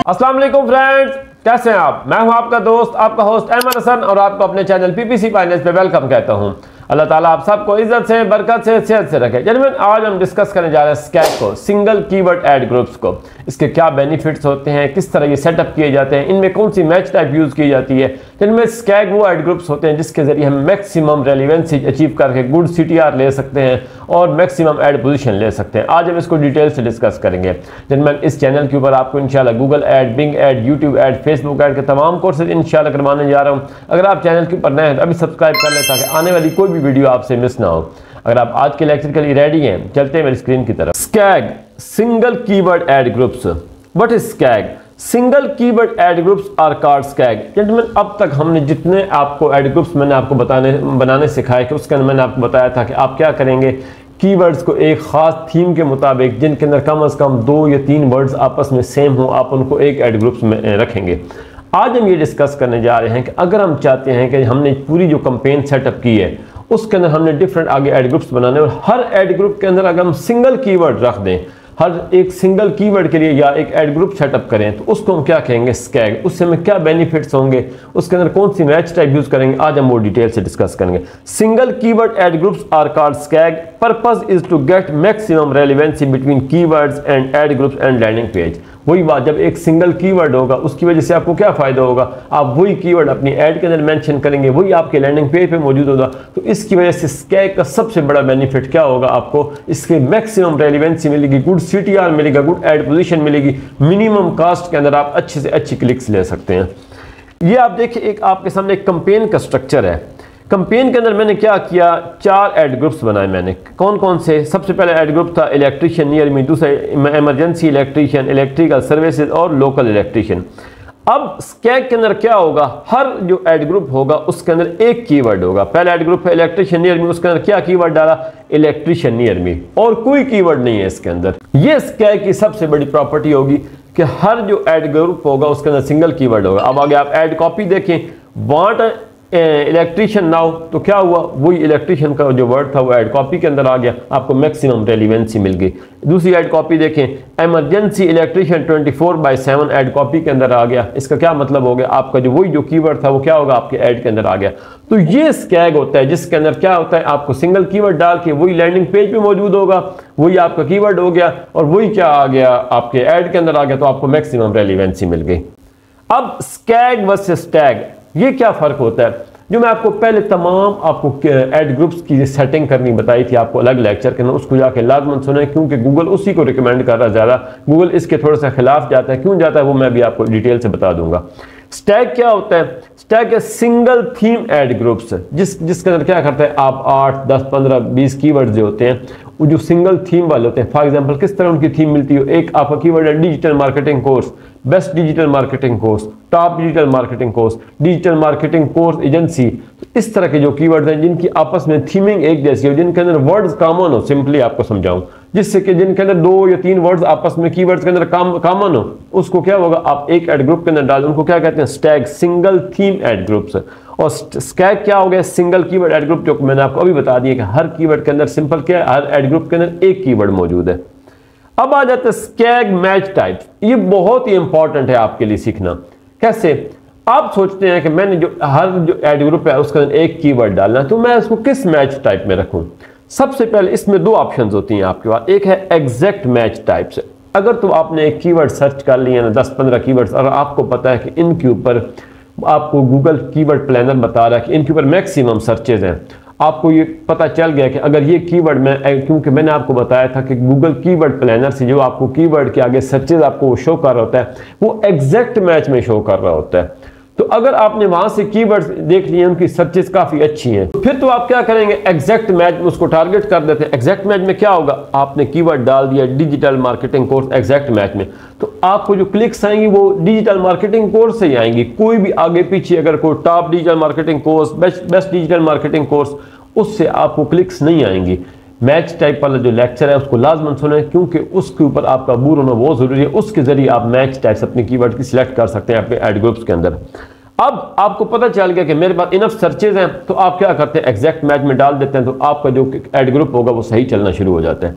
अस्सलाम वालेकुम फ्रेंड्स, कैसे हैं आप। मैं हूं आपका दोस्त, आपका होस्ट अहमद हसन और आपको अपने चैनल पीपीसी फाइनेंस पे वेलकम कहता हूं। अल्लाह ताला आप सबको इज्जत से, बरकत से, सेहत से रखे। जेंटलमैन, आज हम डिस्कस करने जा रहे हैं स्कैग को, सिंगल कीवर्ड ऐड ग्रुप्स को। इसके क्या बेनिफिट्स होते हैं, किस तरह ये सेटअप किए जाते हैं, इनमें कौन सी मैच टाइप यूज की जाती है। जिनमें स्कैग वो ऐड ग्रुप्स होते हैं जिसके जरिए हम मैक्सिमम रेलिवेंसी अचीव करके गुड सीटीआर ले सकते हैं और मैक्सिमम ऐड पोजीशन ले सकते हैं। आज हम इसको डिटेल से डिस्कस करेंगे। जेंटलमैन, इस चैनल के ऊपर आपको इंशाल्लाह Google ad, Bing ad, YouTube ad, Facebook ad के तमाम कोर्सेज इंशाल्लाह करवाने जा रहा हूं। अगर आप चैनल के ऊपर नए हैं तो अभी सब्सक्राइब कर लें ताकि आने वाली कोई भी वीडियो आपसे मिस ना हो। अगर आप आज के लेक्चर के लिए रेडी हैं, चलते हैं मेरी स्क्रीन की तरफ। SKAG, single keyword ad groups. What is SKAG? Single keyword ad groups are called SKAG. Gentleman, अब तक हमने जितने आपको ऐड ग्रुप्स मैंने आपको बनाने सिखाए कि उसके अंदर मैंने आपको बताया था कि आप क्या करेंगे, कीवर्ड्स को एक खास थीम के मुताबिक जिनके अंदर कम से कम 2 या 3 वर्ड्स आपस में सेम हो, आप उनको एक ऐड ग्रुप्स में रखेंगे। आज हम ये डिस्कस करने जा रहे हैं कि अगर हम चाहते हैं कि हमने पूरी जो कैंपेन सेटअप की है उसके अंदर हमने डिफरेंट आगे ऐड ग्रुप्स बनाने, और हर ऐड ग्रुप के अंदर अगर हम सिंगल कीवर्ड रख दें, हर एक सिंगल कीवर्ड के लिए या एक ऐड ग्रुप सेटअप करें, तो उसको हम क्या कहेंगे, स्कैग। उससे हमें क्या बेनिफिट्स होंगे, उसके अंदर कौन सी मैच टाइप यूज करेंगे, आज हम वो डिटेल से डिस्कस करेंगे। Single keyword ad groups are called SKAG. Purpose is to get maximum relevancy between keywords and ad groups and landing page. वही बात, जब एक सिंगल कीवर्ड होगा उसकी वजह से आपको क्या फायदा होगा, आप वही कीवर्ड अपनी ऐड के अंदर मेंशन करेंगे, वही आपके लैंडिंग पेज पे मौजूद होगा। तो इसकी वजह से स्कैग का सबसे बड़ा बेनिफिट क्या होगा, आपको इसके मैक्सिमम रेलिवेंसी मिलेगी, गुड सीटीआर मिलेगा, गुड ऐड पोजीशन मिलेगी, मिनिमम कास्ट के अंदर आप अच्छे से अच्छी क्लिक्स ले सकते हैं। ये आप देखिए, एक आपके सामने एक कैंपेन का स्ट्रक्चर है। कैंपेन के अंदर मैंने क्या किया, 4 ऐड ग्रुप्स बनाए मैंने। कौन कौन से? सबसे पहले ऐड ग्रुप था इलेक्ट्रिशियन नियर मी, दूसरा इमरजेंसी इलेक्ट्रिशियन, इलेक्ट्रिकल सर्विसेज और लोकल इलेक्ट्रिशियन। अब स्कैग के अंदर क्या होगा, हर जो ऐड ग्रुप होगा उसके अंदर एक कीवर्ड होगा। पहला ऐड ग्रुप है इलेक्ट्रिशियन नियर मी, उसके अंदर क्या कीवर्ड डाला, इलेक्ट्रिशियन नियर मी, और कोई कीवर्ड नहीं है इसके अंदर। ये स्कैग की सबसे बड़ी प्रॉपर्टी होगी कि हर जो ऐड ग्रुप होगा उसके अंदर सिंगल कीवर्ड होगा। अब आगे आप ऐड कॉपी देखें, वांट इलेक्ट्रिशियन नाउ, तो क्या हुआ, वही इलेक्ट्रिशियन का जो वर्ड था वो ऐड कॉपी के अंदर आ गया, आपको मैक्सिमम रेलिवेंसी मिल गई। दूसरी ऐड कॉपी देखें, इमरजेंसी इलेक्ट्रिशियन 24/7 ऐड कॉपी के अंदर आ गया। इसका क्या मतलब हो गया, आपका जो वही जो कीवर्ड था वो क्या होगा, आपके ऐड के अंदर आ गया। तो ये स्कैग होता है जिसके अंदर क्या होता है, आपको सिंगल कीवर्ड डाल के वही लैंडिंग पेज पे मौजूद होगा, वही आपका कीवर्ड हो गया और वही क्या आ गया, आपके ऐड के अंदर आ गया, तो आपको मैक्सिमम रेलिवेंसी मिल गई। अब स्कैग वर्सेस टैग, ये क्या फर्क होता है, जो मैं आपको पहले तमाम आपको ऐड ग्रुप्स की सेटिंग करनी बताई थी आपको अलग लेक्चर के अंदर, उसको जाके लाजमन सुने क्योंकि गूगल उसी को रिकमेंड कर रहा है ज़्यादा। गूगल इसके थोड़ा सा खिलाफ जाता है, क्यों जाता है वो मैं भी आपको डिटेल से बता दूंगा। स्टैग क्या होता है, स्टैग है सिंगल थीम ऐड ग्रुप्स, जिसके अंदर क्या करता है, आप 8, 10, 15, 20 कीवर्ड जो होते हैं वो जो सिंगल थीम वाले होते हैं। फॉर एग्जांपल किस तरह उनकी थीम मिलती है, एक आपका कीवर्ड है digital marketing course, best digital marketing course, top digital marketing course, digital marketing course agency. तो इस तरह के जो कीवर्ड्स हैं जिनकी आपस में थीमिंग एक जैसी हो, जिनके अंदर वर्ड्स कॉमन हो, सिंपली आपको समझाऊं, जिससे कि जिनके अंदर 2 या 3 वर्ड्स आपस में कीवर्ड्स के अंदर कॉमन हो, उसको क्या होगा, आप एक ऐड ग्रुप के अंदर डाल, उनको क्या कहते हैं, Stag, single theme add groups. और स्कैग क्या हो गया, सिंगल कीवर्ड ऐड ग्रुप, जो मैंने आपको अभी बता दिया कि हर कीवर्ड के अंदर सिंपल क्या है, हर ऐड ग्रुप के अंदर एक कीवर्ड मौजूद है। अब आ जाता है स्कैग मैच टाइप। ये बहुत ही इंपॉर्टेंट है आपके लिए सीखना। कैसे? आप सोचते हैं कि मैंने जो हर जो ऐड ग्रुप है उसके अंदर एक कीवर्ड डालना है, तो मैं उसको किस मैच टाइप में रखूं। सबसे पहले इसमें 2 ऑप्शंस होती हैं आपके पास, एक है एग्जैक्ट मैच टाइप से। अगर तो आपने एक कीवर्ड सर्च कर लिया ना 10-15 कीवर्ड्स, और आपको पता है कि इनके ऊपर आपको गूगल कीवर्ड प्लानर बता रहा है कि इनके ऊपर मैक्सिमम सर्चेज हैं, आपको ये पता चल गया कि अगर ये कीवर्ड में, क्योंकि मैंने आपको बताया था कि गूगल कीवर्ड प्लानर से जो आपको कीवर्ड के आगे सर्चेज आपको शो कर रहा होता है वो एग्जैक्ट मैच में शो कर रहा होता है। तो अगर आपने वहां से कीवर्ड्स देख लिए, उनकी सर्चेज काफी अच्छी हैं, तो फिर तो आप क्या करेंगे, एग्जैक्ट मैच में उसको टारगेट कर देते हैं। एग्जैक्ट मैच में क्या होगा, आपने कीवर्ड डाल दिया digital marketing course exact match में, तो आपको जो क्लिक्स आएंगी वो डिजिटल मार्केटिंग कोर्स से ही आएंगी। कोई भी आगे पीछे अगर कोई top digital marketing course, best digital marketing course, उससे आपको क्लिक्स नहीं आएंगी। मैच टाइप वाला जो लेक्चर है उसको लाजमन सुने, क्योंकि उसके ऊपर आपका अबूर होना बहुत जरूरी है। उसके जरिए आप मैच टाइप्स अपने कीवर्ड की सिलेक्ट कर सकते हैं अपने ऐड ग्रुप्स के अंदर। अब आपको पता चल गया कि मेरे पास इनफ सर्चेज हैं, तो आप क्या करते हैं, एग्जैक्ट मैच में डाल देते हैं, तो आपका जो ऐड ग्रुप होगा वो सही चलना शुरू हो जाता है।